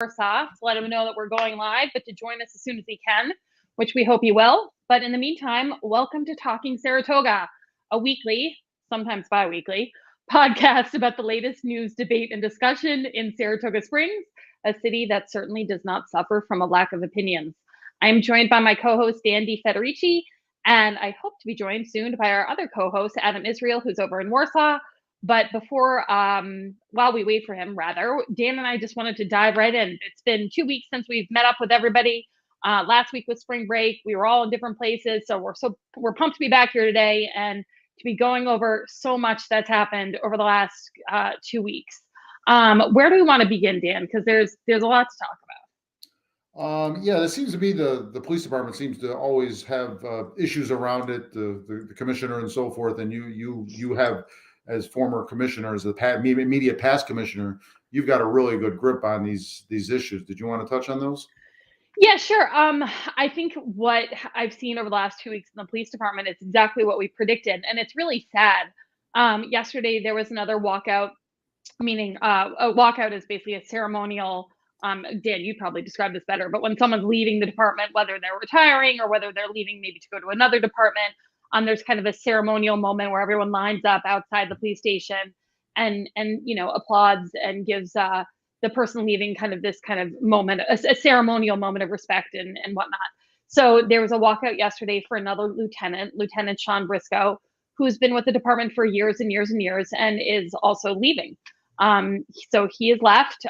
Warsaw to let him know that we're going live, but to join us as soon as he can, which we hope he will. But in the meantime, welcome to Talking Saratoga, a weekly, sometimes bi-weekly, podcast about the latest news, debate, and discussion in Saratoga Springs, a city that certainly does not suffer from a lack of opinions. I'm joined by my co-host, Dan Federici, and I hope to be joined soon by our other co-host, Adam Israel, who's over in Warsaw. But before, while we wait for him, rather, Dan and I just wanted to dive right in. It's been 2 weeks since we've met up with everybody. Last week was spring break. We were all in different places, so we're pumped to be back here today and to be going over so much that's happened over the last 2 weeks. Where do we want to begin, Dan? Because there's a lot to talk about. Yeah, that seems to be the police department seems to always have issues around it. The commissioner and so forth, and you have, as former commissioners, the immediate past commissioner, you've got a really good grip on these issues. Did you want to touch on those? Yeah, sure. I think what I've seen over the last 2 weeks in the police department is exactly what we predicted, and it's really sad. Yesterday there was another walkout, meaning a walkout is basically a ceremonial. Dan, you'd probably describe this better, but when someone's leaving the department, whether they're retiring or whether they're leaving maybe to go to another department, there's kind of a ceremonial moment where everyone lines up outside the police station and applauds and gives the person leaving kind of this kind of moment, a ceremonial moment of respect and whatnot. So there was a walkout yesterday for another Lieutenant Sean Briscoe, who's been with the department for years and years and years and is also leaving. So he is left.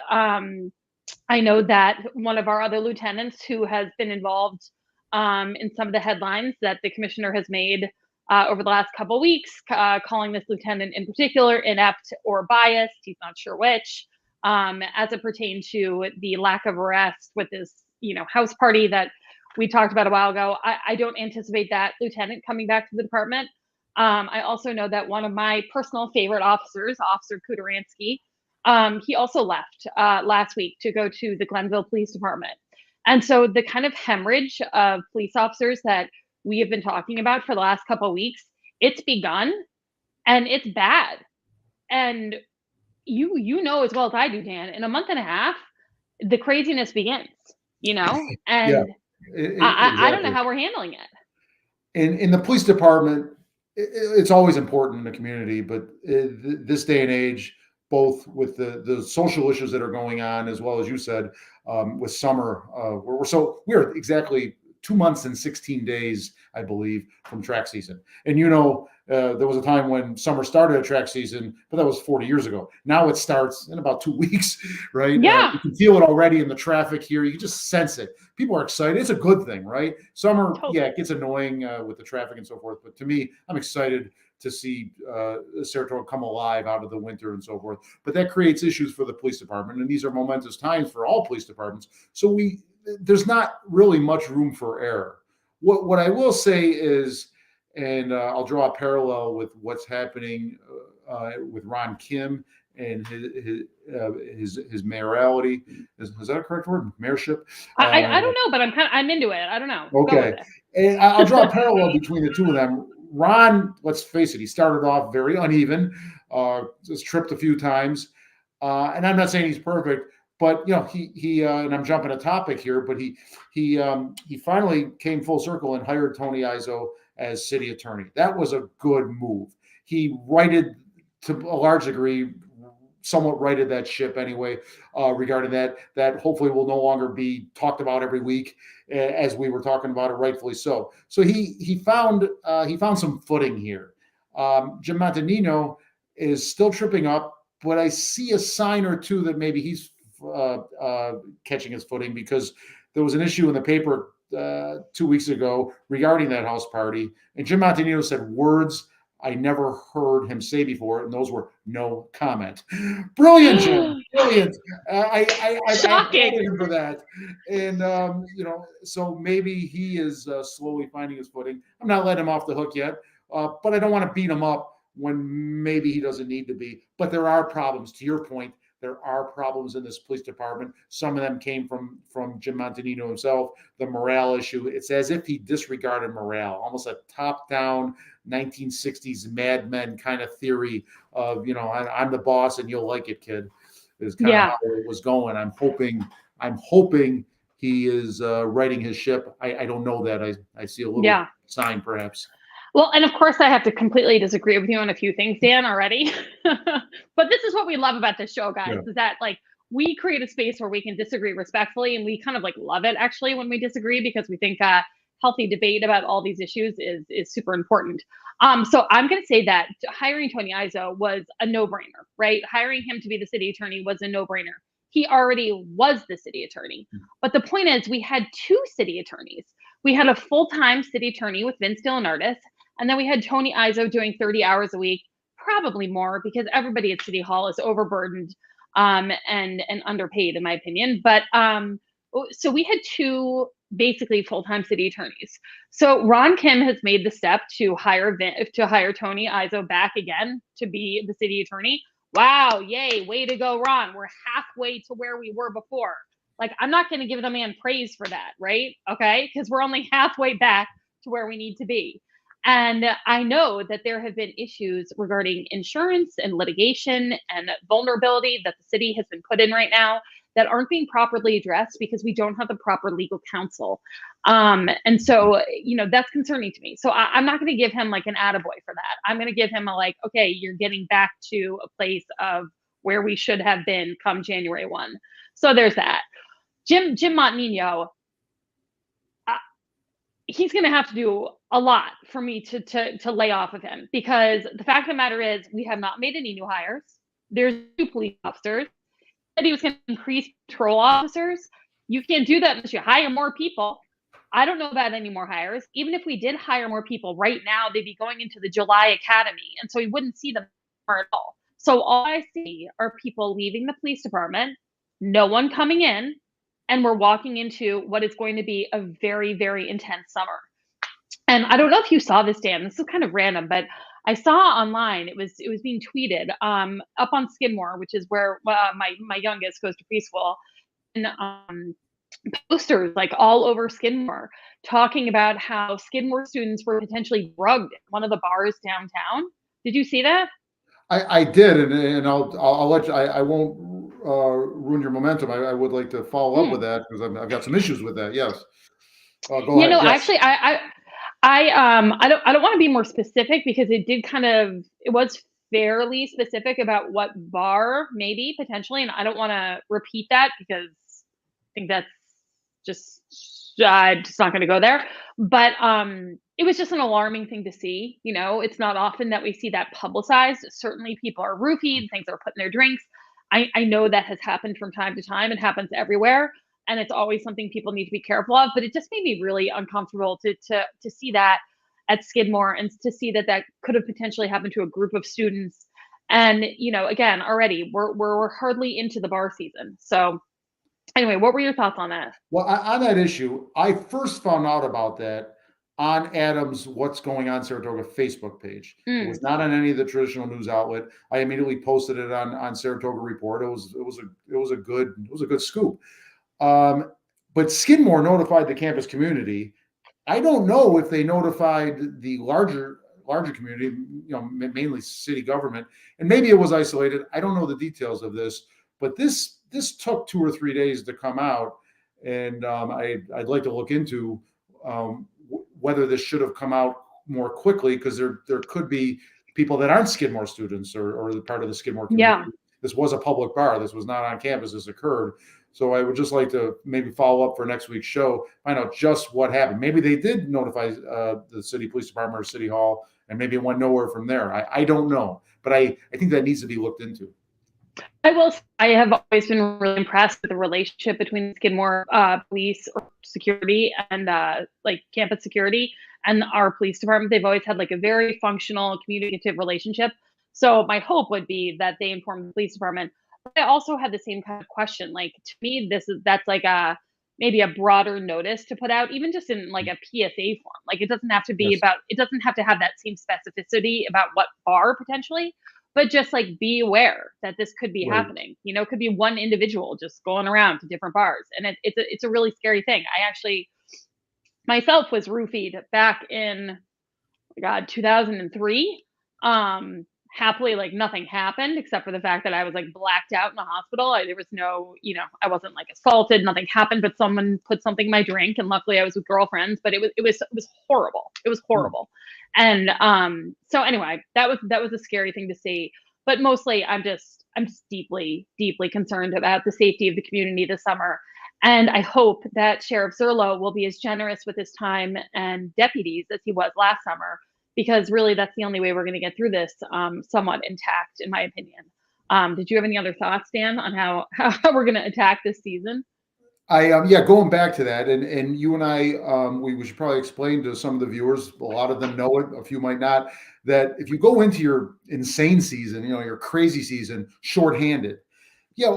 I know that one of our other lieutenants who has been involved in some of the headlines that the commissioner has made over the last couple of weeks, calling this lieutenant in particular inept or biased, he's not sure which, as it pertained to the lack of arrest with this, house party that we talked about a while ago. I don't anticipate that lieutenant coming back to the department. I also know that one of my personal favorite officers, Officer Kudaransky, he also left last week to go to the Glenville Police Department. And so the kind of hemorrhage of police officers that we have been talking about for the last couple of weeks, it's begun and it's bad. And you know as well as I do, Dan, in a month and a half, the craziness begins, and Yeah, I don't know how we're handling it. In the police department, it's always important in the community, but this day and age, both with the social issues that are going on, as well as you said, with summer, we're exactly 2 months and 16 days, I believe, from track season. And there was a time when summer started a track season, but that was 40 years ago. Now it starts in about 2 weeks, right? Yeah. You can feel it already in the traffic here. You can just sense it. People are excited. It's a good thing, right? Summer, Totally. Yeah, it gets annoying with the traffic and so forth. But to me, I'm excited to see Saratoga come alive out of the winter and so forth. But that creates issues for the police department. And these are momentous times for all police departments. So there's not really much room for error. What I will say is, and I'll draw a parallel with what's happening with Ron Kim and his mayorality. Is that a correct word? Mayorship? I don't know, but I'm into it. I don't know. Okay. And I'll draw a parallel between the two of them. Ron, let's face it, he started off very uneven, just tripped a few times. And I'm not saying he's perfect, but he and I'm jumping a topic here, but he finally came full circle and hired Tony Izzo as city attorney. That was a good move. He righted, to a large degree, somewhat righted that ship anyway, regarding that hopefully will no longer be talked about every week, as we were talking about it, rightfully so. So he found some footing here. Jim Montanino is still tripping up, but I see a sign or two that maybe he's catching his footing, because there was an issue in the paper 2 weeks ago regarding that house party, and Jim Montanino said words I never heard him say before, and those were "no comment." Brilliant, Jim! Brilliant. I applauded him for that, and so maybe he is slowly finding his footing. I'm not letting him off the hook yet, but I don't want to beat him up when maybe he doesn't need to be. But there are problems. To your point, there are problems in this police department. Some of them came from Jim Montanino himself. The morale issue, it's as if he disregarded morale, almost a top-down 1960s Mad Men kind of theory of, I'm the boss and you'll like it, kid, is kind of how it was going. I'm hoping I'm hoping he is righting his ship. I don't know that. I see a little Yeah. sign, perhaps. Well, and of course, I have to completely disagree with you on a few things, Dan, already. But this is what we love about this show, guys, Yeah. is that like we create a space where we can disagree respectfully, and we kind of like love it actually when we disagree because we think healthy debate about all these issues is super important. So I'm going to say that hiring Tony Izzo was a no-brainer, right? Hiring him to be the city attorney was a no-brainer. He already was the city attorney. But the point is, we had two city attorneys. We had a full-time city attorney with Vince DeLeonardis, and then we had Tony Izzo doing 30 hours a week, probably more because everybody at City Hall is overburdened and underpaid, in my opinion. But so we had two basically full-time city attorneys. So Ron Kim has made the step to hire Tony Izzo back again to be the city attorney. Wow, yay, way to go, Ron. We're halfway to where we were before. Like, I'm not going to give the man praise for that, right? Okay, because we're only halfway back to where we need to be. And I know that there have been issues regarding insurance and litigation and vulnerability that the city has been put in right now that aren't being properly addressed because we don't have the proper legal counsel. And so, that's concerning to me. So I'm not going to give him like an attaboy for that. I'm going to give him a like, okay, you're getting back to a place of where we should have been come January 1. So there's that. Jim Montenegro, he's going to have to do a lot for me to lay off of him, because the fact of the matter is we have not made any new hires. There's new police officers. He said he was going to increase patrol officers. You can't do that unless you hire more people. I don't know about any more hires. Even if we did hire more people right now, they'd be going into the July Academy. And so we wouldn't see them at all. So all I see are people leaving the police department, no one coming in, and we're walking into what is going to be a very, very intense summer. And I don't know if you saw this, Dan. This is kind of random, but I saw online. It was being tweeted up on Skidmore, which is where my youngest goes to preschool, and posters like all over Skidmore talking about how Skidmore students were potentially drugged at one of the bars downtown. Did you see that? I did, and I'll let you. I won't ruin your momentum. I would like to follow up with that because I've got some issues with that. Yes. Go ahead. Yes. Actually, I don't want to be more specific because it was fairly specific about what bar maybe potentially, and I don't want to repeat that because I think that's just I'm just not going to go there. But it was just an alarming thing to see. It's not often that we see that publicized. Certainly, people are roofied, things are put in their drinks. I know that has happened from time to time. It happens everywhere, and it's always something people need to be careful of. But it just made me really uncomfortable to see that at Skidmore, and to see that could have potentially happened to a group of students. And again, already we're hardly into the bar season. So anyway, what were your thoughts on that? Well, on that issue, I first found out about that on Adam's "What's Going On Saratoga" Facebook page. It was not on any of the traditional news outlet. I immediately posted it on Saratoga Report. It was a good scoop. But Skidmore notified the campus community. I don't know if they notified the larger community, mainly city government, and maybe it was isolated. I don't know the details of this, but this took 2 or 3 days to come out, and I'd like to look into whether this should have come out more quickly, because there could be people that aren't Skidmore students or part of the Skidmore community. Yeah. This was a public bar. This was not on campus. This occurred. So I would just like to maybe follow up for next week's show, find out just what happened. Maybe they did notify the city police department or city hall, and maybe it went nowhere from there. I don't know, but I think that needs to be looked into. I have always been really impressed with the relationship between Skidmore police or security and like campus security and our police department. They've always had like a very functional, communicative relationship. So my hope would be that they inform the police department. But I also had the same kind of question. Like, to me, that's like maybe a broader notice to put out, even just in like a PSA form. Like, it doesn't have to be Yes. it doesn't have to have that same specificity about what bar potentially, but just like be aware that this could be Right. happening. It could be one individual just going around to different bars, and it's a really scary thing. I actually myself was roofied back in 2003. happily, like, nothing happened except for the fact that I was, like, blacked out in the hospital. There was no, I wasn't, like, assaulted, nothing happened, but someone put something in my drink, and luckily I was with girlfriends, but it was horrible. It was Mm. horrible. And, so anyway, that was a scary thing to see. But mostly I'm just deeply, deeply concerned about the safety of the community this summer. And I hope that Sheriff Zerlo will be as generous with his time and deputies as he was last summer, because really that's the only way we're going to get through this somewhat intact, in my opinion. Did you have any other thoughts, Dan, on how we're going to attack this season? Yeah, going back to that, and you and I, we should probably explain to some of the viewers. A lot of them know it, a few might not. That if you go into your insane season, your crazy season, shorthanded, yeah,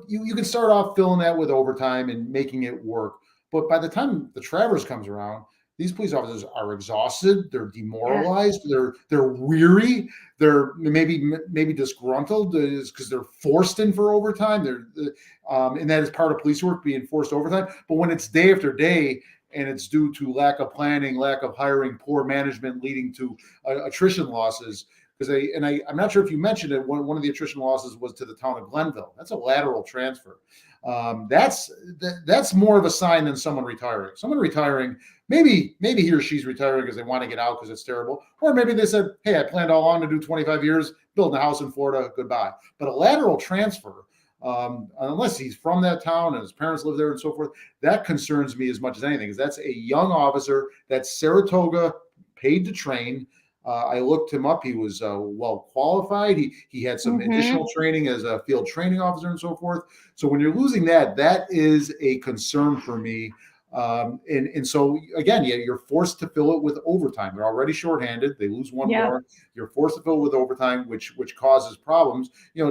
you can start off filling that with overtime and making it work. But by the time the Travers comes around, these police officers are exhausted, they're Yeah. demoralized, they're weary, they're maybe disgruntled because they're forced in for overtime. And that is part of police work, being forced overtime. But when it's day after day, and it's due to lack of planning, lack of hiring, poor management, leading to attrition losses. Because I'm not sure if you mentioned it. One of the attrition losses was to the town of Glenville. That's a lateral transfer. That's more of a sign than someone retiring. Someone retiring, maybe he or she's retiring because they want to get out because it's terrible, or maybe they said, "Hey, I planned all along to do 25 years, building a house in Florida. Goodbye." But a lateral transfer, unless he's from that town and his parents live there and so forth, that concerns me as much as anything. Because that's a young officer that Saratoga paid to train. I looked him up. He was well qualified. He had some Mm-hmm. additional training as a field training officer and so forth. So when you're losing that, that is a concern for me. And so again, yeah, you're forced to fill it with overtime. They're already shorthanded. They lose one Yeah. more. You're forced to fill it with overtime, which causes problems.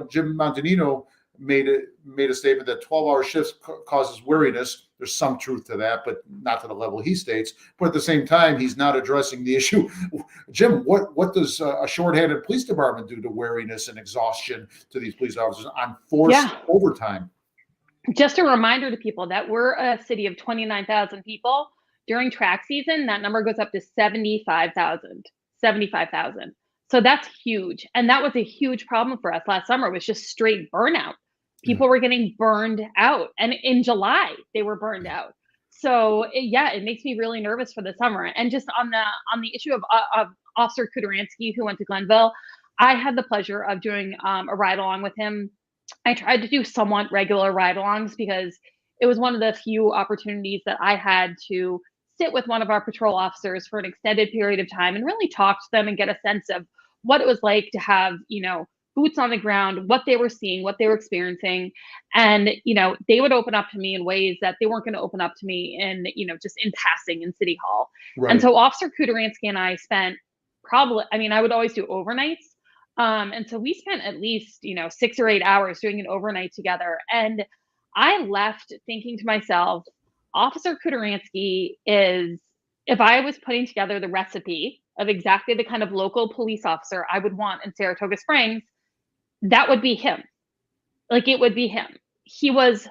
Jim Montanino made a statement that 12-hour shifts causes weariness. There's some truth to that, but not to the level he states. But at the same time, he's not addressing the issue. Jim, what does a shorthanded police department do to weariness and exhaustion to these police officers on forced Yeah. overtime? Just a reminder to people that we're a city of 29,000 people. During track season, that number goes up to 75,000. 75,000. So that's huge. And that was a huge problem for us last summer, was just straight burnout. Yeah. People were getting burned out. And in July, they were burned out. So yeah, it makes me really nervous for the summer. And just on the issue of Officer Kudaransky, who went to Glenville, I had the pleasure of doing a ride along with him. I tried to do somewhat regular ride-alongs because it was one of the few opportunities that I had to sit with one of our patrol officers for an extended period of time and really talk to them and get a sense of what it was like to have, boots on the ground, what they were seeing, what they were experiencing. And, they would open up to me in ways that they weren't going to open up to me in, just in passing in City Hall. And Right. so Officer Kudaransky and I spent probably, I mean, I would always do overnights, and so we spent at least, 6 or 8 hours doing an overnight together. And I left thinking to myself, Officer Kudaransky is, if I was putting together the recipe of exactly the kind of local police officer I would want in Saratoga Springs, that would be him. Like, it would be him. He was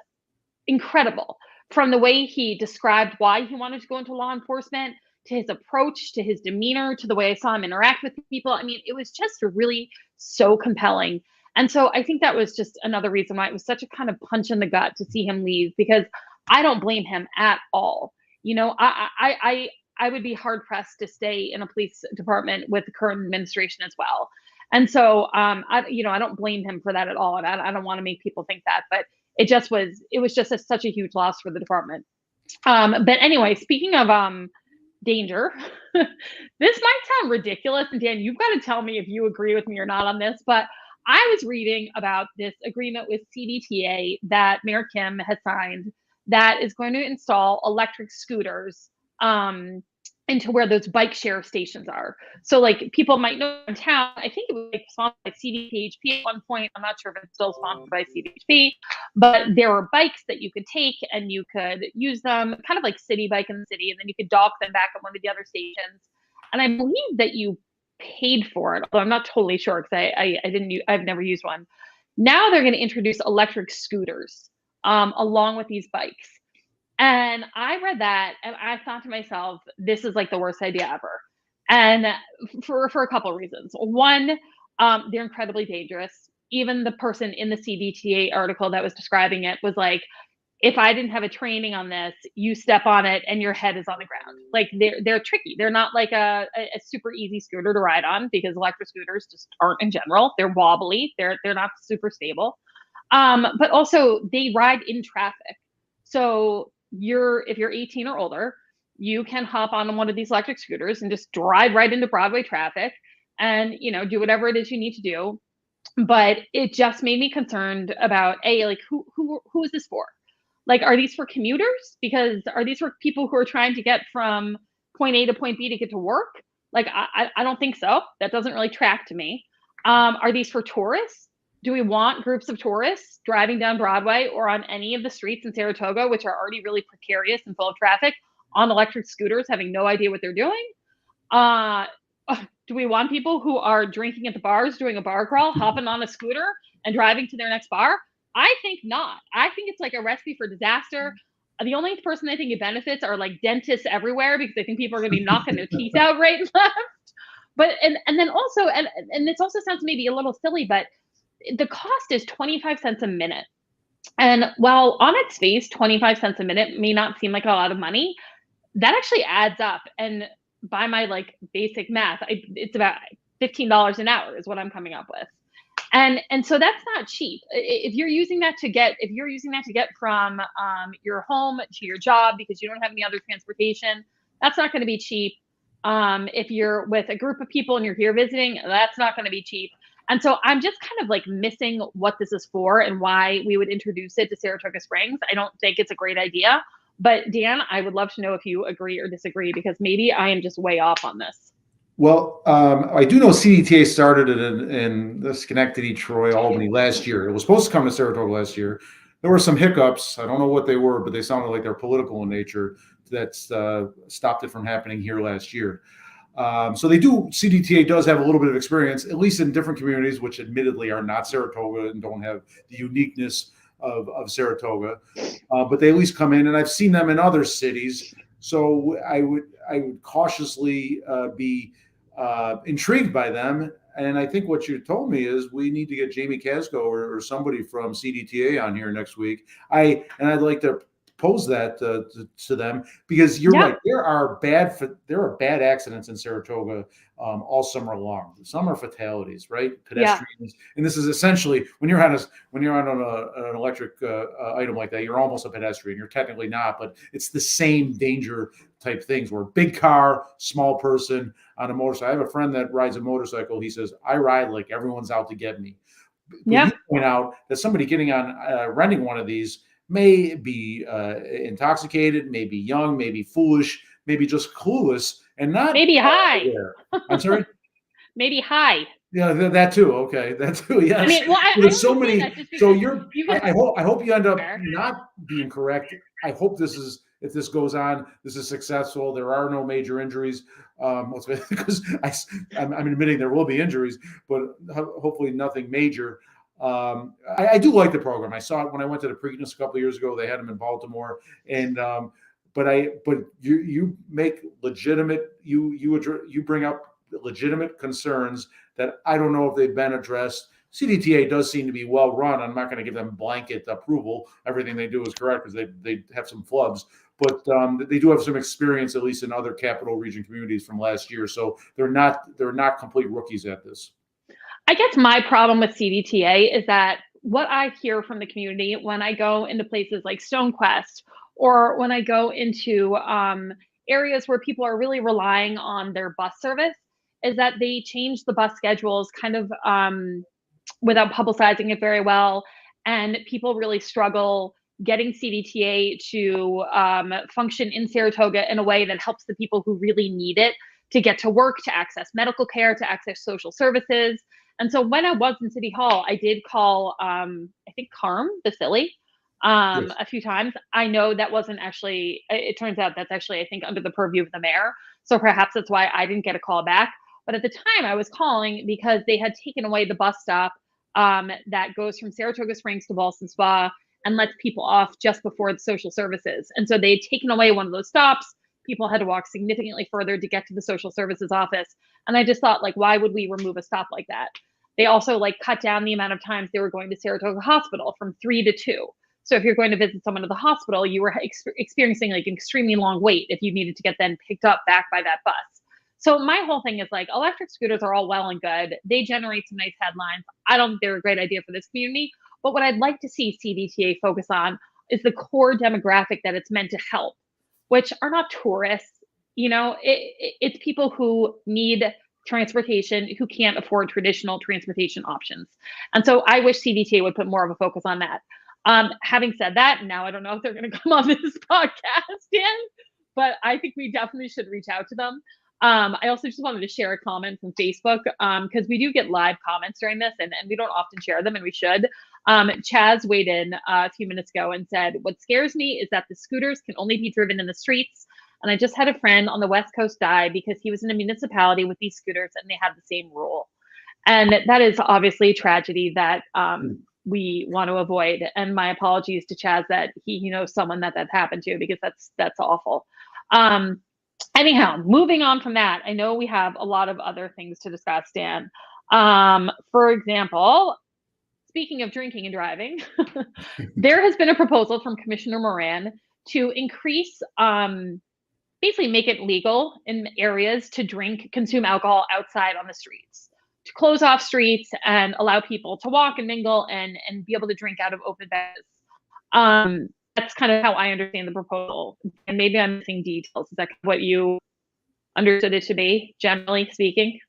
incredible, from the way he described why he wanted to go into law enforcement, to his approach, to his demeanor, to the way I saw him interact with people. I mean, it was just really so compelling. And so I think that was just another reason why it was such a kind of punch in the gut to see him leave, because I don't blame him at all. I would be hard pressed to stay in a police department with the current administration as well. And so, I don't blame him for that at all. And I don't want to make people think that, but it was just such a huge loss for the department. But anyway, speaking of danger, this might sound ridiculous, and Dan, you've got to tell me if you agree with me or not on this, but I was reading about this agreement with CDTA that Mayor Kim has signed that is going to install electric scooters um, into where those bike share stations are. So, like, people might know in town, I think it was like sponsored by CDHP at one point. I'm not sure if it's still sponsored by CDHP, but there were bikes that you could take and you could use them, kind of like City Bike in the city, and then you could dock them back at one of the other stations. And I believe that you paid for it, although I'm not totally sure because I've never used one. Now they're going to introduce electric scooters along with these bikes. And I read that and I thought to myself, this is like the worst idea ever. And for a couple of reasons. One, They're incredibly dangerous. Even the person in the CDTA article that was describing it was like, if I didn't have a training on this, you step on it and your head is on the ground. Like they're tricky. They're not like a super easy scooter to ride on, because electric scooters just aren't in general. They're wobbly. They're not super stable. But also they ride in traffic. So if you're 18 or older, you can hop on one of these electric scooters and just drive right into Broadway traffic and, do whatever it is you need to do. But it just made me concerned about, like, who is this for? Like, are these for commuters? Because are these for people who are trying to get from point A to point B to get to work? Like, I don't think so. That doesn't really track to me. Are these for tourists? Do we want groups of tourists driving down Broadway or on any of the streets in Saratoga, which are already really precarious and full of traffic, on electric scooters, having no idea what they're doing? Uh, do we want people who are drinking at the bars, doing a bar crawl, hopping on a scooter and driving to their next bar? I think not. I think it's like a recipe for disaster. The only person I think it benefits are like dentists everywhere, because I think people are going to be knocking their teeth out right and left. But and then also, and this also sounds maybe a little silly, but the cost is 25 cents a minute. And while on its face, 25 cents a minute may not seem like a lot of money, that actually adds up. And by my like basic math, it's about $15 an hour is what I'm coming up with. And so that's not cheap. If you're using that to get from your home to your job because you don't have any other transportation, that's not going to be cheap. If you're with a group of people and you're here visiting, that's not going to be cheap. And so I'm just kind of like missing what this is for and why we would introduce it to Saratoga Springs. I don't think it's a great idea. But Dan, I would love to know if you agree or disagree, because maybe I am just way off on this. Well, I do know CDTA started it in the Schenectady, Troy, Albany last year. It was supposed to come to Saratoga last year. There were some hiccups. I don't know what they were, but they sounded like they're political in nature that stopped it from happening here last year. So CDTA does have a little bit of experience, at least in different communities, which admittedly are not Saratoga and don't have the uniqueness of Saratoga. But they at least come in, and I've seen them in other cities. So I would cautiously be intrigued by them. And I think what you told me is we need to get Jamie Casco or somebody from CDTA on here next week. I'd like to pose that to them, because you're right. There are bad accidents in Saratoga all summer long. Some are fatalities, right? Pedestrians, and this is essentially when you're on an electric item like that, you're almost a pedestrian. You're technically not, but it's the same danger type things. Where big car, small person on a motorcycle. I have a friend that rides a motorcycle. He says, "I ride like everyone's out to get me." But you point out that somebody getting on renting one of these may be intoxicated, may be young, maybe foolish, maybe just clueless, and not maybe high. I'm sorry. Maybe high. Yeah, that too. Okay, that too. Yes. I mean, well, there's so many. So I hope you end up not being correct. I hope if this goes on, this is successful. There are no major injuries. Because I'm admitting there will be injuries, but hopefully nothing major. I do like the program. I saw it when I went to the Preakness a couple of years ago. They had them in Baltimore, and but you make legitimate you bring up legitimate concerns that I don't know if they've been addressed. CDTA does seem to be well run. I'm not going to give them blanket approval. Everything they do is correct, because they have some flubs, but they do have some experience, at least in other capital region communities from last year. So they're not complete rookies at this. I guess my problem with CDTA is that what I hear from the community when I go into places like Stonequest, or when I go into areas where people are really relying on their bus service, is that they change the bus schedules kind of without publicizing it very well. And people really struggle getting CDTA to function in Saratoga in a way that helps the people who really need it to get to work, to access medical care, to access social services. And so when I was in City Hall, I did call, I think, Carm Vasily Yes. a few times. I know that wasn't actually, it turns out that's actually, I think, under the purview of the mayor. So perhaps that's why I didn't get a call back. But at the time I was calling because they had taken away the bus stop that goes from Saratoga Springs to Ballston Spa and lets people off just before the social services. And so they had taken away one of those stops. People had to walk significantly further to get to the social services office. And I just thought, like, why would we remove a stop like that? They also like cut down the amount of times they were going to Saratoga Hospital from 3 to 2. So if you're going to visit someone at the hospital, you were experiencing like an extremely long wait if you needed to get then picked up back by that bus. So my whole thing is like, electric scooters are all well and good. They generate some nice headlines. I don't think they're a great idea for this community. But what I'd like to see CDTA focus on is the core demographic that it's meant to help, which are not tourists. It's people who need transportation, who can't afford traditional transportation options. And so I wish CDTA would put more of a focus on that. Having said that, now I don't know if they're going to come on this podcast, Dan, but I think we definitely should reach out to them. I also just wanted to share a comment from Facebook because we do get live comments during this and we don't often share them, and we should. Chaz weighed in a few minutes ago and said, "What scares me is that the scooters can only be driven in the streets. And I just had a friend on the West Coast die because he was in a municipality with these scooters and they had the same rule." And that is obviously a tragedy that we want to avoid. And my apologies to Chaz that he knows someone that happened to, because that's awful. Anyhow, moving on from that, I know we have a lot of other things to discuss, Dan. For example, speaking of drinking and driving, there has been a proposal from Commissioner Moran to increase, basically make it legal in areas to consume alcohol outside on the streets, to close off streets and allow people to walk and mingle and be able to drink out of open beverages. That's kind of how I understand the proposal. And maybe I'm missing details. Is that what you understood it to be, generally speaking?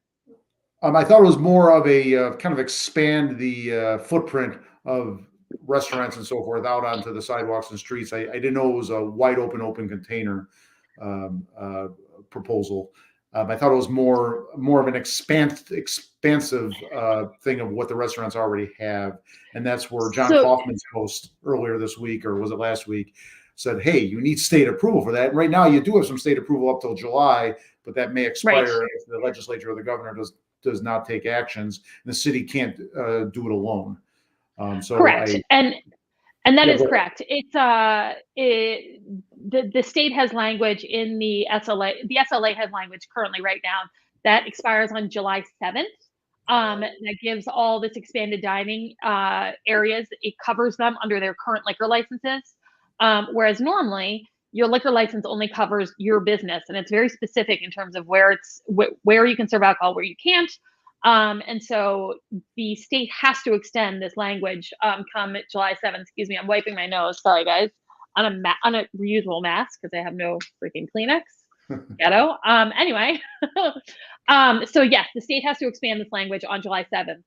I thought it was more of a kind of expand the footprint of restaurants and so forth out onto the sidewalks and streets. I didn't know it was a wide open container proposal. I thought it was more of an expansive thing of what the restaurants already have, and that's where John Kaufman's post earlier this week, or was it last week, said, "Hey, you need state approval for that." And right now, you do have some state approval up till July, but that may expire if the legislature or the governor does not take actions. And the city can't do it alone. Correct. And that is correct. It's the state has language in the SLA. The SLA has language currently right now that expires on July 7th. That gives all this expanded dining areas. It covers them under their current liquor licenses, whereas normally your liquor license only covers your business, and it's very specific in terms of where you can serve alcohol, where you can't. And so the state has to extend this language come July 7th. Excuse me, I'm wiping my nose. Sorry, guys. On a reusable mask because I have no freaking Kleenex. Ghetto. Anyway, so yes, the state has to expand this language on July 7th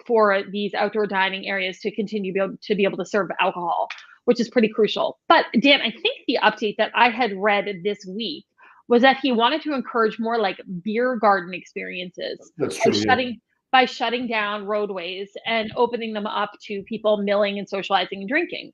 for these outdoor dining areas to continue to be able to serve alcohol, which is pretty crucial. But Dan, I think the update that I had read this week was that he wanted to encourage more like beer garden experiences. That's true. By shutting down roadways and opening them up to people milling and socializing and drinking.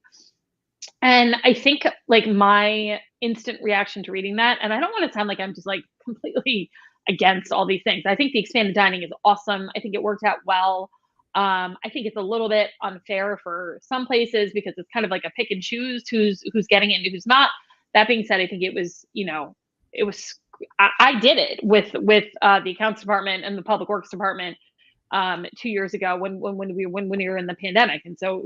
And I think like my instant reaction to reading that, and I don't want to sound like I'm just like completely against all these things. I think the expanded dining is awesome. I think it worked out well. I think it's a little bit unfair for some places because it's kind of like a pick and choose who's getting into who's not. That being said, I think it was, I did it with the accounts department and the public works department 2 years ago when we were in the pandemic. And so,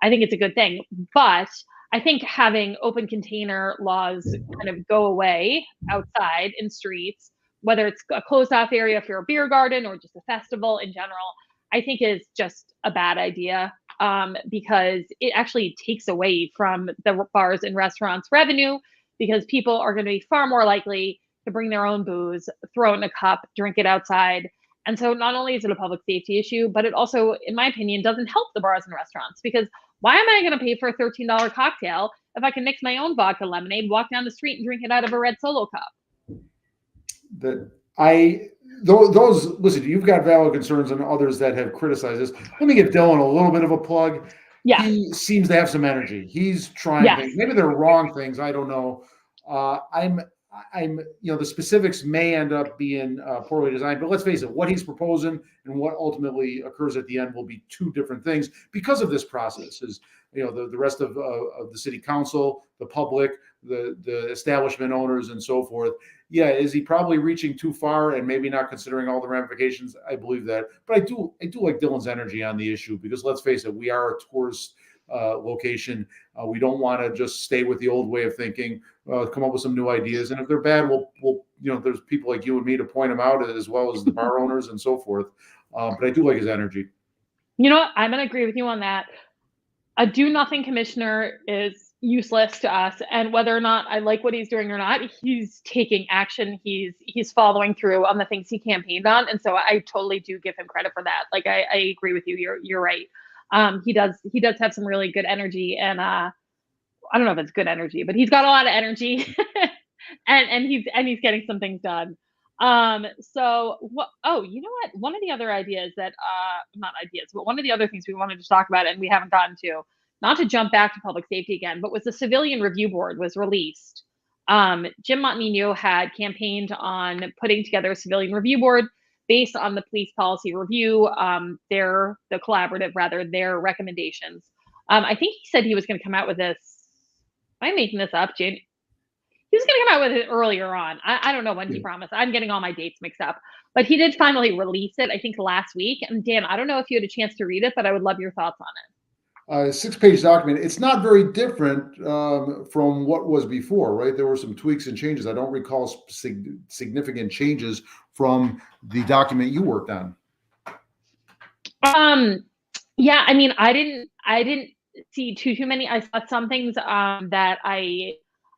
I think it's a good thing, but I think having open container laws kind of go away outside in streets, whether it's a closed off area for a beer garden or just a festival in general, I think is just a bad idea because it actually takes away from the bars and restaurants revenue, because people are going to be far more likely to bring their own booze, throw it in a cup, drink it outside. And so not only is it a public safety issue, but it also, in my opinion, doesn't help the bars and restaurants, because why am I going to pay for a $13 cocktail if I can mix my own vodka lemonade, walk down the street and drink it out of a red Solo cup? Listen, you've got valid concerns and others that have criticized this. Let me give Dylan a little bit of a plug. Yeah. He seems to have some energy. He's trying things. Maybe they're wrong things. I don't know. I'm, the specifics may end up being poorly designed, but let's face it, what he's proposing and what ultimately occurs at the end will be two different things because of this process. Is the rest of the city council, the public, the establishment owners, and so forth. Yeah, is he probably reaching too far and maybe not considering all the ramifications? I believe that, but I do like Dylan's energy on the issue because let's face it, we are a tourist location. We don't want to just stay with the old way of thinking. Come up with some new ideas, and if they're bad, we'll there's people like you and me to point them out, as well as the bar owners and so forth. But I do like his energy. You know what? I'm going to agree with you on that. A do nothing commissioner is useless to us, and whether or not I like what he's doing or not, he's taking action. He's following through on the things he campaigned on, and so I totally do give him credit for that. Like I agree with you. You're right. He does have some really good energy, and I don't know if it's good energy, but he's got a lot of energy, and he's getting some things done. So what? Oh, you know what? One of the other ideas that not ideas, but one of the other things we wanted to talk about and we haven't gotten to, not to jump back to public safety again, but was the civilian review board was released. Jim Montanino had campaigned on putting together a civilian review board based on the police policy review, the collaborative rather, their recommendations. I think he said he was going to come out with this. Am I making this up, Jane? He was going to come out with it earlier on. I don't know when he promised. I'm getting all my dates mixed up. But he did finally release it, I think, last week. And Dan, I don't know if you had a chance to read it, but I would love your thoughts on it. A 6-page document. It's not very different from what was before, right? There were some tweaks and changes. I don't recall significant changes from the document you worked on. Yeah, I mean, I didn't see too many. I saw some things that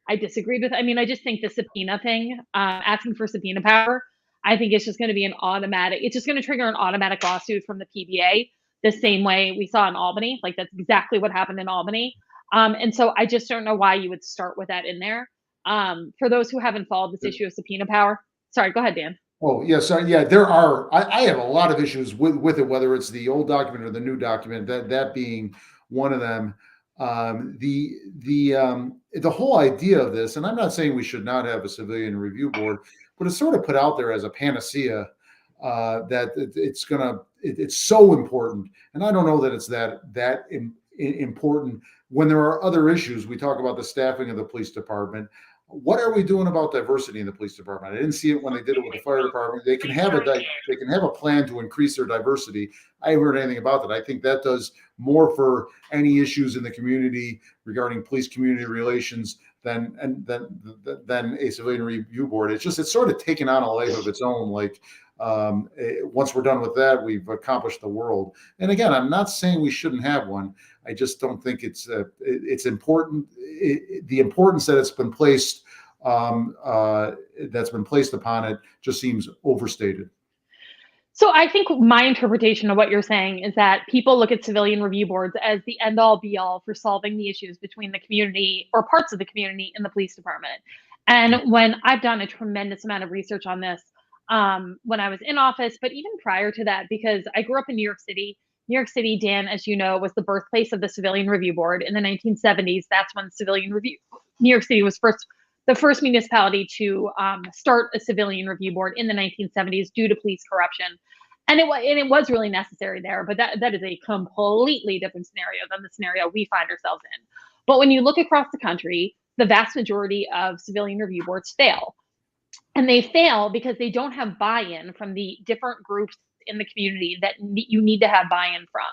I disagreed with. I mean, I just think the subpoena thing, asking for subpoena power, I think it's just going to be it's just going to trigger an automatic lawsuit from the PBA the same way we saw in Albany. Like that's exactly what happened in Albany. And so I just don't know why you would start with that in there. For those who haven't followed this issue of subpoena power, sorry, go ahead, Dan. Oh, yeah. So, yeah, there are. I have a lot of issues with it, whether it's the old document or the new document. That being one of them. The whole idea of this, and I'm not saying we should not have a civilian review board, but it's sort of put out there as a panacea that it's so important, and I don't know that it's that important when there are other issues. We talk about the staffing of the police department. What are we doing about diversity in the police department? I didn't see it when they did it with the fire department. They can have a plan to increase their diversity. I haven't heard anything about that. I think that does more for any issues in the community regarding police community relations than a civilian review board. It's sort of taken on a life of its own. Like once we're done with that, we've accomplished the world. And again, I'm not saying we shouldn't have one. I just don't think it's important. The importance that it's been placed upon it just seems overstated. So I think my interpretation of what you're saying is that people look at civilian review boards as the end all be all for solving the issues between the community or parts of the community and the police department. And when I've done a tremendous amount of research on this, when I was in office, but even prior to that, because I grew up in New York City. New York City, Dan, as you know, was the birthplace of the Civilian Review Board in the 1970s. That's when New York City was the first municipality to start a civilian review board in the 1970s due to police corruption. And it was really necessary there, but that is a completely different scenario than the scenario we find ourselves in. But when you look across the country, the vast majority of civilian review boards fail. And they fail because they don't have buy-in from the different groups in the community that you need to have buy-in from.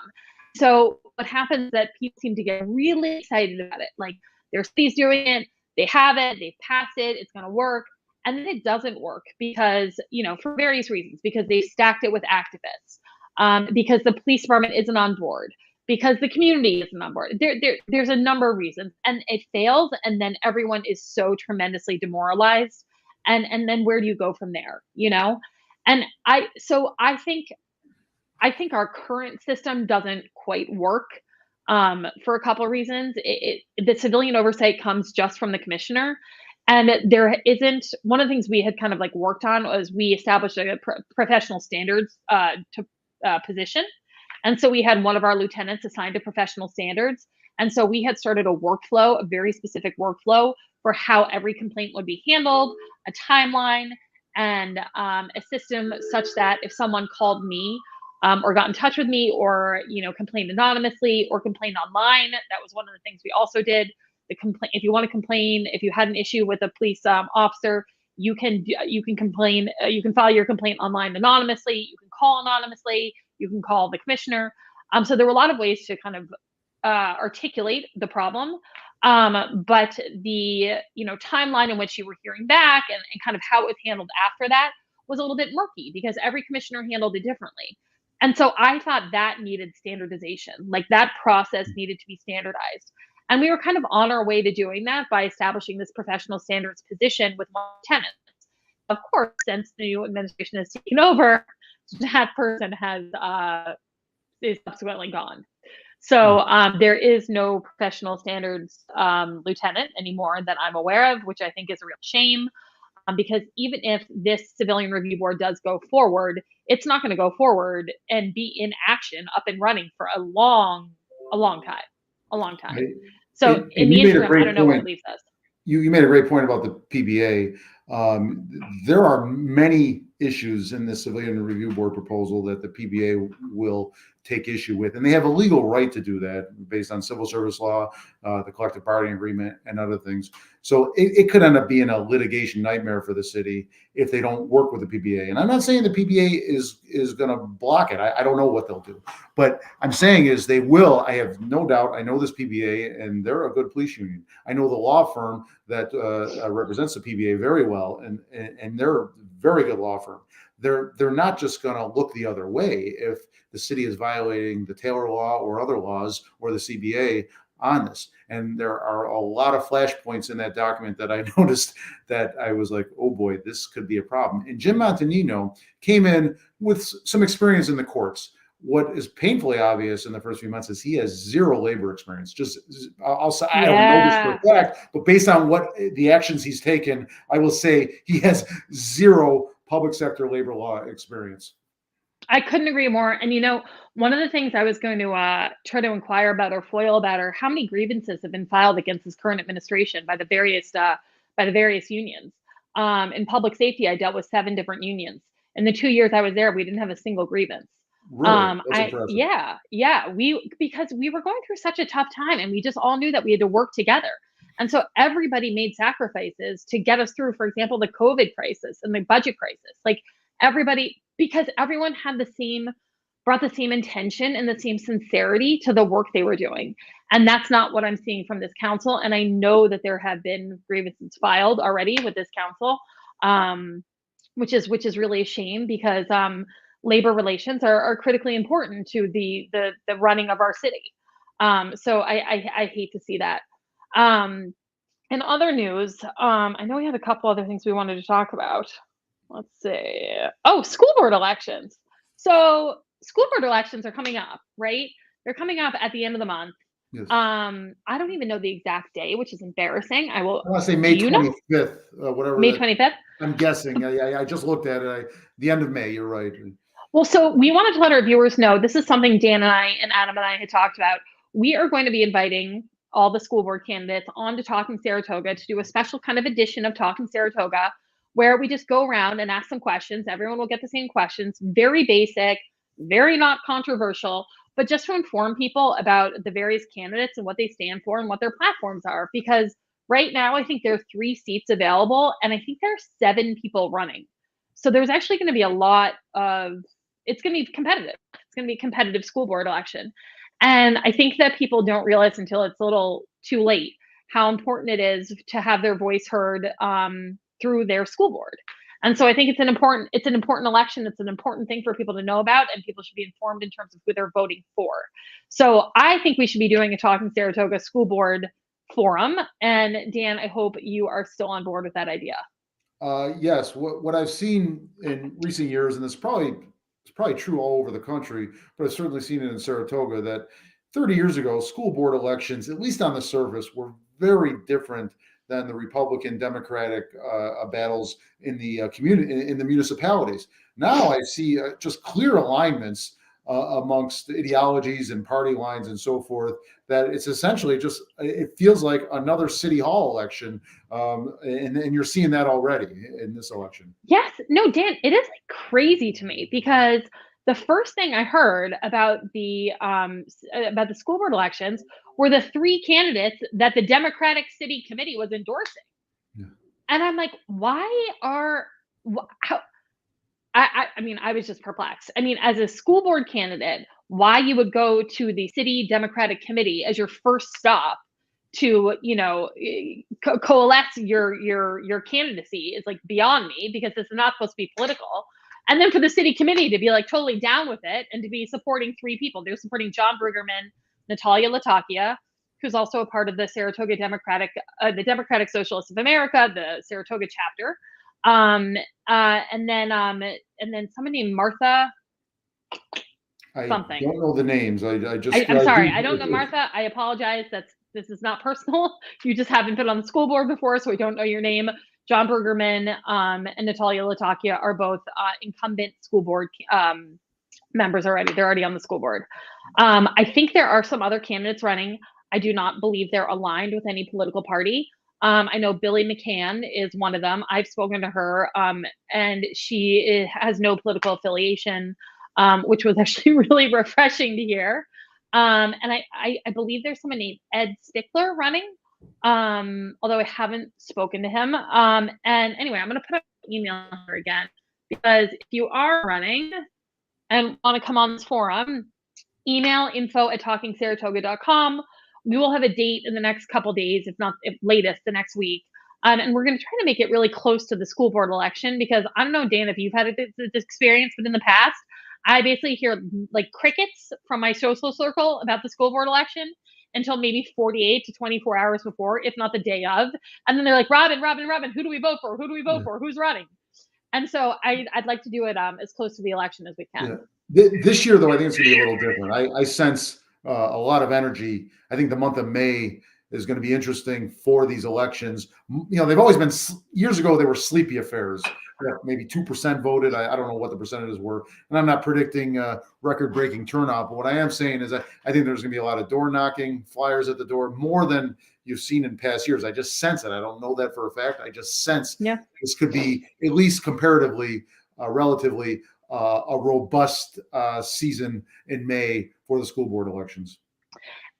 So what happens is that people seem to get really excited about it. Like their city's doing it, they have it, they've passed it, it's going to work. And then it doesn't work because, for various reasons, because they stacked it with activists, because the police department isn't on board, because the community isn't on board. There's a number of reasons, and it fails. And then everyone is so tremendously demoralized. And then where do you go from there? And I think our current system doesn't quite work for a couple of reasons. The civilian oversight comes just from the commissioner. And there isn't, one of the things we had kind of like worked on was we established a professional standards position. And so we had one of our lieutenants assigned to professional standards. And so we had started a workflow, a very specific workflow for how every complaint would be handled, a timeline, and a system such that if someone called me or got in touch with me, or complained anonymously or complained online, that was one of the things we also did. The complaint, if you want to complain, if you had an issue with a police officer, you can complain. You can file your complaint online anonymously. You can call anonymously. You can call the commissioner. So there were a lot of ways to kind of articulate the problem. But the timeline in which you were hearing back, and kind of how it was handled after that, was a little bit murky because every commissioner handled it differently. And so I thought that needed standardization, like that process needed to be standardized. And we were kind of on our way to doing that by establishing this professional standards position with one lieutenant. Of course, since the new administration has taken over, that person is subsequently gone. So there is no professional standards lieutenant anymore that I'm aware of, which I think is a real shame. Because even if this civilian review board does go forward, it's not going to go forward and be in action, up and running for a long time. So in And the you made a interim, I great don't know where it point. leaves us. You made a great point about the PBA. There are many issues in the Civilian Review Board proposal that the PBA will take issue with, and they have a legal right to do that based on civil service law, the collective bargaining agreement, and other things. So it could end up being a litigation nightmare for the city if they don't work with the PBA. And I'm not saying the PBA is going to block it. I don't know what they'll do, but I'm saying is they will. I have no doubt. I know this PBA, and they're a good police union. I know the law firm that represents the PBA very well, and they're a very good law firm. They're not just going to look the other way if the city is violating the Taylor law or other laws or the CBA on this. And there are a lot of flashpoints in that document that I noticed that I was like, oh boy, this could be a problem. And Jim Montanino came in with some experience in the courts. What is painfully obvious in the first few months is he has zero labor experience. Just, I'll say, I don't know this for a fact, but based on what the actions he's taken, I will say he has zero public sector labor law experience. I couldn't agree more. And one of the things I was going to try to inquire about or foil about are how many grievances have been filed against this current administration by the various unions. In public safety, I dealt with 7 different unions. In the 2 years I was there, we didn't have a single grievance. Really? That's impressive. Yeah, because we were going through such a tough time, and we just all knew that we had to work together. And so everybody made sacrifices to get us through, for example, the COVID crisis and the budget crisis. Like everybody, because everyone had brought the same intention and the same sincerity to the work they were doing. And that's not what I'm seeing from this council. And I know that there have been grievances filed already with this council, which is really a shame, because labor relations are critically important to the running of our city. So I hate to see that. In other news, I know we had a couple other things we wanted to talk about. Let's see. Oh, school board elections. So school board elections are coming up, right? They're coming up at the end of the month. Yes. I don't even know the exact day, which is embarrassing. I want to say May 25th, whatever. May 25th? I'm guessing. I just looked at it. The end of May, you're right. Well, so we wanted to let our viewers know, this is something Dan and I and Adam and I had talked about. We are going to be inviting all the school board candidates on to Talking Saratoga to do a special kind of edition of Talking Saratoga, where we just go around and ask some questions. Everyone will get the same questions, very basic, very not controversial, but just to inform people about the various candidates and what they stand for and what their platforms are. Because right now, I think there are 3 seats available, and I think there are 7 people running. So there's actually going to be it's going to be competitive. It's going to be a competitive school board election. And I think that people don't realize until it's a little too late how important it is to have their voice heard through their school board. And so I think it's an important election. It's an important thing for people to know about, and people should be informed in terms of who they're voting for. So I think we should be doing a Talking Saratoga school board forum. And Dan, I hope you are still on board with that idea. Yes. What I've seen in recent years, and it's probably true all over the country, but I've certainly seen it in Saratoga, that 30 years ago, school board elections, at least on the surface, were very different than the Republican Democratic battles in the community, in the municipalities. Now I see just clear alignments amongst ideologies and party lines and so forth, that it's essentially just, it feels like another city hall election. And you're seeing that already in this election. Yes. No, Dan, it is like crazy to me because the first thing I heard about the school board elections were the three candidates that the Democratic City Committee was endorsing. Yeah. And I'm like, why are how I mean, I was just perplexed. I mean, as a school board candidate, why you would go to the city Democratic Committee as your first stop to, coalesce your candidacy is like beyond me because this is not supposed to be political. And then for the city committee to be like totally down with it and to be supporting three people, they're supporting John Brueggerman, Natalia Latakia, who's also a part of the Saratoga the Democratic Socialists of America, the Saratoga chapter. Um, and then somebody named Martha something. I don't know the names. I'm sorry, I don't know Martha. I apologize. This is not personal. You just haven't been on the school board before, so I don't know your name. John Brueggerman and Natalia Latakia are both incumbent school board members already. They're already on the school board. I think there are some other candidates running. I do not believe they're aligned with any political party. I know Billy McCann is one of them. I've spoken to her, and she has no political affiliation, which was actually really refreshing to hear. And I believe there's someone named Ed Stickler running, although I haven't spoken to him. And anyway, I'm going to put up an email on her again, because if you are running and want to come on this forum, email info@talkingsaratoga.com. We will have a date in the next couple days, if latest the next week. And we're going to try to make it really close to the school board election, because I don't know, Dan, if you've had this experience, but in the past, I basically hear like crickets from my social circle about the school board election until maybe 48 to 24 hours before, if not the day of. And then they're like, Robin, who do we vote for? Who do we vote for? Who's running? And so I'd like to do it as close to the election as we can. Yeah. This year, though, I think it's going to be a little different. I sense a lot of energy. I think the month of May is going to be interesting for these elections. They've always been, years ago, they were sleepy affairs. Maybe 2% voted. I don't know what the percentages were. And I'm not predicting record-breaking turnout. But what I am saying is that I think there's going to be a lot of door knocking, flyers at the door, more than you've seen in past years. I just sense it. I don't know that for a fact. I just sense this could be, at least comparatively, relatively, a robust season in May for the school board elections.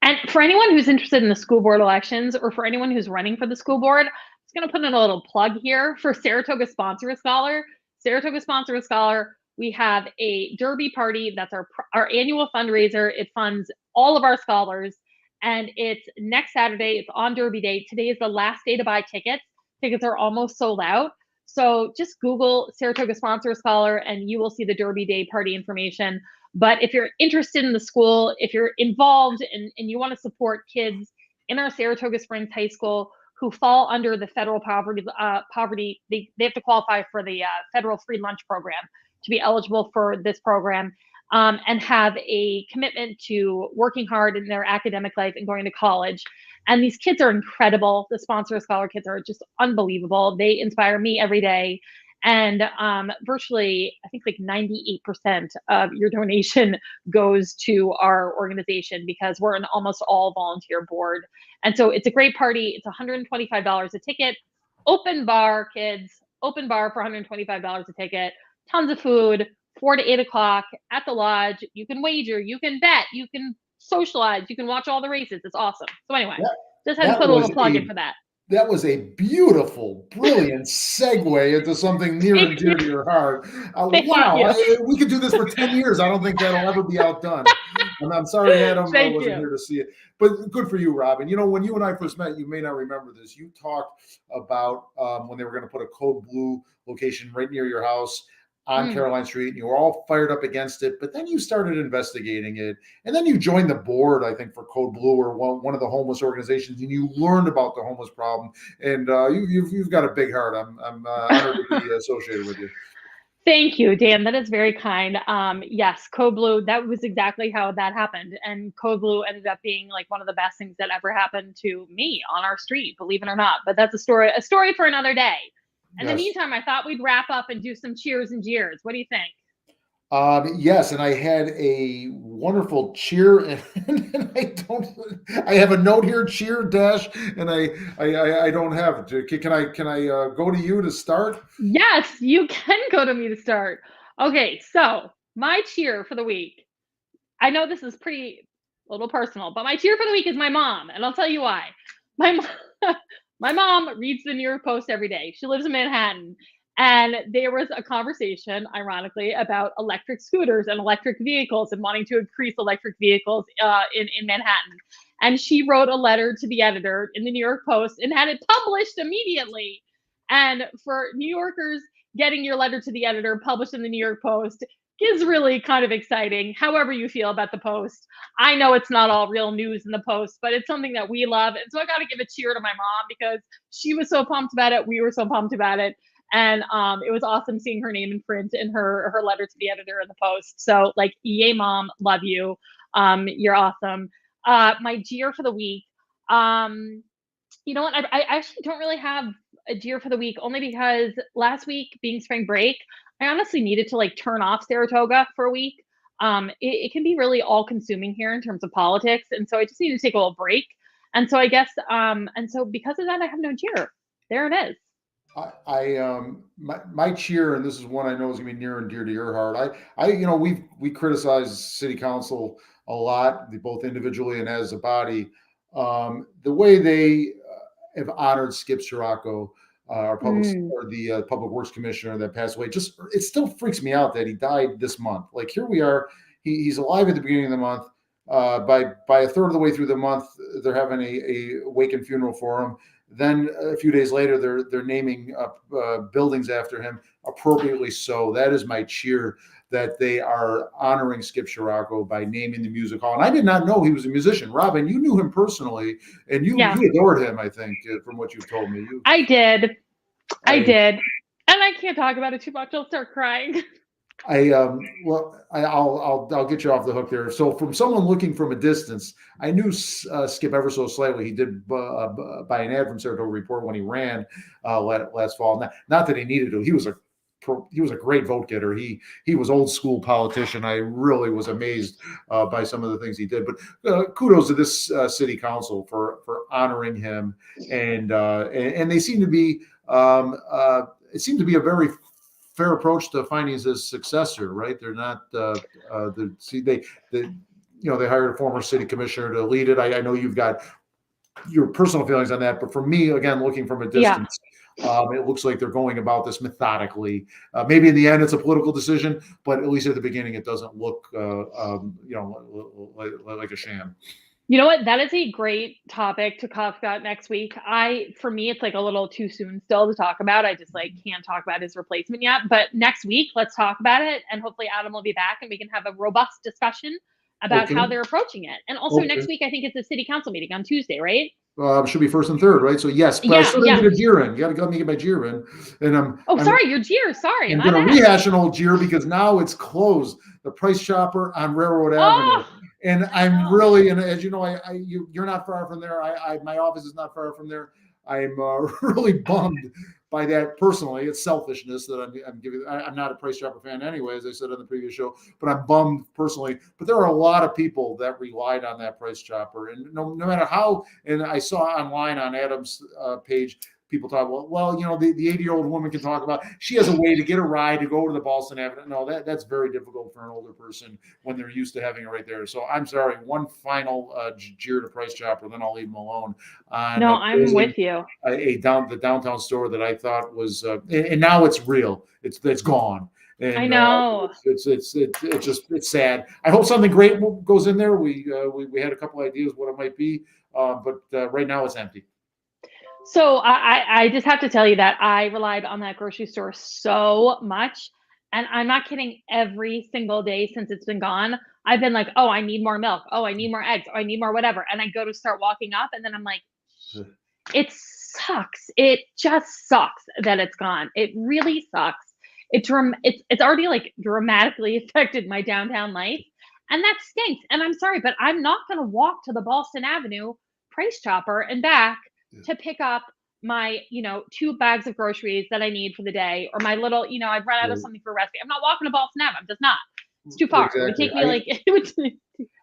And for anyone who's interested in the school board elections, or for anyone who's running for the school board, I'm just going to put in a little plug here for Saratoga Sponsor a Scholar. Saratoga Sponsor a Scholar, we have a Derby party. That's our annual fundraiser. It funds all of our scholars, and it's next Saturday. It's on Derby Day. Today is the last day to buy tickets. Tickets are almost sold out. So just Google Saratoga Sponsor a Scholar and you will see the Derby Day party information. But if you're interested in the school, if you're involved and you want to support kids in our Saratoga Springs High School who fall under the federal poverty, they have to qualify for the federal free lunch program to be eligible for this program, and have a commitment to working hard in their academic life and going to college. And these kids are incredible. The Sponsor a Scholar kids are just unbelievable. They inspire me every day. And virtually, I think like 98% of your donation goes to our organization, because we're an almost all volunteer board. And so it's a great party. It's $125 a ticket. Open bar, kids. Open bar for $125 a ticket. Tons of food, 4 to 8 o'clock at the lodge. You can wager, you can bet, you can socialize, you can watch all the races. It's awesome. So anyway, just had to put a little plug in for that. That was a beautiful, brilliant segue into something near and dear to your heart. Wow, we could do this for 10 years. I don't think that'll ever be outdone. And I'm sorry, Adam, I wasn't here to see it. But good for you, Robin. When you and I first met, you may not remember this. You talked about when they were going to put a Code Blue location right near your house on Caroline Street, and you were all fired up against it, but then you started investigating it, and then you joined the board, I think, for Code Blue, or one of the homeless organizations, and you learned about the homeless problem, and you've got a big heart. I'm honored to be associated with you. Thank you, Dan. That is very kind. Yes, Code Blue, that was exactly how that happened. And Code Blue ended up being like one of the best things that ever happened to me on our street, believe it or not. But that's a story for another day. In the meantime, I thought we'd wrap up and do some cheers and jeers. What do you think? Yes, and I had a wonderful cheer, and I have a note here, cheer dash, and I don't have it. Can I go to you to start? Yes, you can go to me to start. Okay, so my cheer for the week. I know this is pretty a little personal, but my cheer for the week is my mom, and I'll tell you why. My mom, my mom reads the New York Post every day. She lives in Manhattan, and there was a conversation, ironically, about electric scooters and electric vehicles and wanting to increase electric vehicles in Manhattan. And she wrote a letter to the editor in the New York Post and had it published immediately. And for New Yorkers, getting your letter to the editor published in the New York Post is really kind of exciting, however you feel about the Post. I know it's not all real news in the Post, but it's something that we love. And so I got to give a cheer to my mom because she was so pumped about it. We were so pumped about it. And it was awesome seeing her name in print in her letter to the editor in the Post. So like, yay, mom, love you. You're awesome. My jeer for the week. Um, you know what? I actually don't really have a jeer for the week, only because last week being spring break, I honestly needed to like turn off Saratoga for a week. It can be really all consuming here in terms of politics, and so I just needed to take a little break. And so I guess, and so because of that, I have no jeer. There it is. My cheer, and this is one I know is gonna be near and dear to your heart. We criticize city council a lot, both individually and as a body. The way they have honored Skip Scirocco, our Mm, public works commissioner that passed away. Just it still freaks me out that he died this month. Like here we are, he's alive at the beginning of the month. By a third of the way through the month, they're having a wake and funeral for him. Then a few days later, they're naming buildings after him, appropriately so. That is my cheer that they are honoring Skip Scirocco by naming the music hall. And I did not know he was a musician. Robin, you knew him personally, and yeah, you adored him. I think from what you've told me. I did. I I did. And I can't talk about it too much. I'll start crying. I'll get you off the hook there. So from someone looking from a distance, I knew Skip ever so slightly. He did buy an ad from Saratoga Report when he ran last fall. Not that he needed to. He was a great vote getter. He was old school politician. I really was amazed by some of the things he did. But kudos to this city council for honoring him, and they seem to be it seemed to be a very fair approach to finding his successor, right? They're not they hired a former city commissioner to lead it. I know you've got your personal feelings on that, but for me, again, looking from a Yeah. distance, it looks like they're going about this methodically. Maybe in the end, it's a political decision, but at least at the beginning, it doesn't look, like a sham. You know what? That is a great topic to talk about next week. For me, it's like a little too soon still to talk about. I just like can't talk about his replacement yet. But next week, let's talk about it, and hopefully Adam will be back, and we can have a robust discussion about Okay. how they're approaching it. And also Okay. next week, I think it's a city council meeting on Tuesday, right? Should be first and third, right? So yes, but I Yeah, still didn't yeah. get a jeer in. You got to let me get my jeer in, and Oh, sorry, your jeer. Sorry, I'm my going to bad. rehash an old jeer because now it's closed. The Price Chopper on Railroad Avenue, Oh, and I I'm know. really, and as you know, you're not far from there. My office is not far from there. I'm really bummed by that personally. It's selfishness that I'm giving. I'm not a Price Chopper fan anyway, as I said on the previous show, but I'm bummed personally. But there are a lot of people that relied on that Price Chopper, and no matter how. And I saw online on Adam's page people talk about, well, the 80-year-old woman can talk about, she has a way to get a ride to go to the Boston Avenue. No, that's very difficult for an older person when they're used to having it right there. So I'm sorry, one final jeer to Price Chopper, then I'll leave them alone on No, I'm closing with you. the downtown store that I thought was, and now it's real. It's gone. I And know. it's sad. I hope something great goes in there. We had a couple ideas what it might be, but right now it's empty. So I just have to tell you that I relied on that grocery store so much, and I'm not kidding. Every single day since it's been gone, I've been like, "Oh, I need more milk. Oh, I need more eggs. Oh, I need more whatever." And I go to start walking up, and then I'm like, "It sucks. It just sucks that it's gone. It really sucks. It's already like dramatically affected my downtown life, and that stinks. And I'm sorry, but I'm not going to walk to the Boston Avenue Price Chopper and back to pick up my, 2 bags of groceries that I need for the day, or my little, I've run out of Right. something for a recipe. I'm not walking to Boston Ave. I'm just not. It's too far. It would exactly. take me like it would.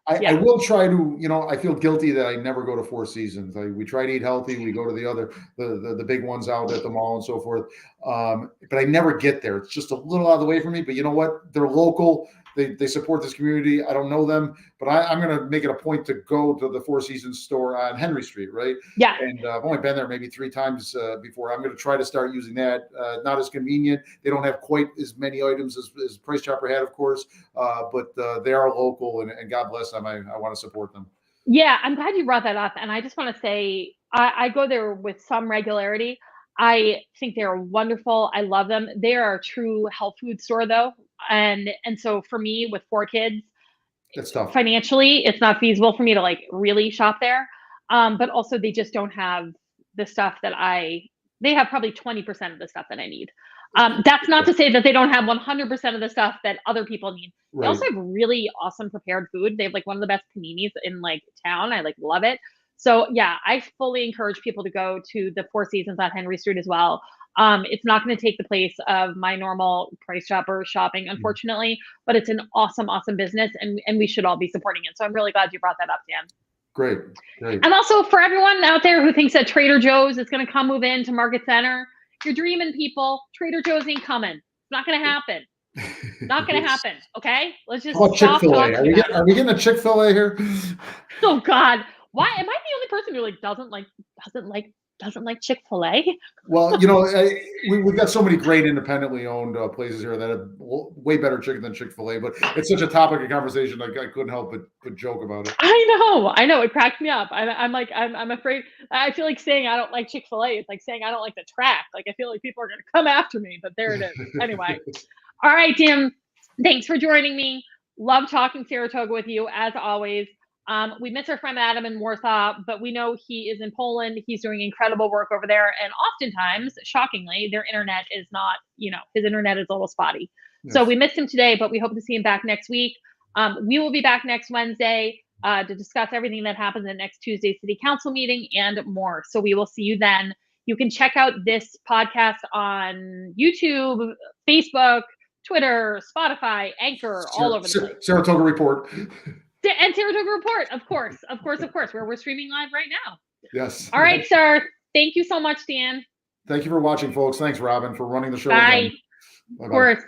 I Yeah, will try to, I feel guilty that I never go to Four Seasons. We try to eat healthy. We go to the other, the big ones out at the mall and so forth. But I never get there. It's just a little out of the way for me. But you know what? They're local. They support this community. I don't know them, but I'm going to make it a point to go to the Four Seasons store on Henry Street, right? yeah. And I've only been there maybe 3 times before. I'm going to try to start using that. Not as convenient. They don't have quite as many items as Price Chopper had, of course, but they are local, and God bless them. I want to support them. Yeah, I'm glad you brought that up. And I just want to say, I go there with some regularity. I think they're wonderful. I love them. They are a true health food store, though, and so for me with 4 kids, That's tough. financially, it's not feasible for me to like really shop there. But also, they just don't have the stuff that I. They have probably 20% of the stuff that I need. That's not to say that they don't have 100% of the stuff that other people need. They Right. also have really awesome prepared food. They have like one of the best paninis in like town. I like love it. So yeah, I fully encourage people to go to the Four Seasons on Henry Street as well. It's not going to take the place of my normal Price Chopper shopping, unfortunately, but it's an awesome, awesome business, and we should all be supporting it. So I'm really glad you brought that up, Dan. Great. Great. And also for everyone out there who thinks that Trader Joe's is going to come move into Market Center, you're dreaming, people. Trader Joe's ain't coming. It's not going to happen. Not going to happen. Okay, let's just How about stop Chick-fil-A? talking about it. Are we getting a Chick-fil-A here? Oh God, why am I the only person who like doesn't like Chick-fil-A? Well, we've got so many great independently owned places here that have way better chicken than Chick-fil-A, but it's such a topic of conversation. Like I couldn't help but joke about it. I know. It cracked me up. I'm afraid. I feel like saying I don't like Chick-fil-A. It's like saying I don't like the track. Like I feel like people are going to come after me. But there it is. Anyway, all right, Tim. Thanks for joining me. Love talking Saratoga with you as always. We miss our friend Adam in Warsaw, but we know he is in Poland. He's doing incredible work over there, and oftentimes, shockingly, their internet is not. His internet is a little spotty. Yes. So we missed him today, but we hope to see him back next week. We will be back next Wednesday to discuss everything that happens at next Tuesday's City Council meeting and more. So we will see you then. You can check out this podcast on YouTube, Facebook, Twitter, Spotify, Anchor, all over the place. Saratoga Report. And Saratoga Report, of course, where we're streaming live right now. Yes. All right, sir. Thank you so much, Dan. Thank you for watching, folks. Thanks, Robin, for running the show. Bye. Of course.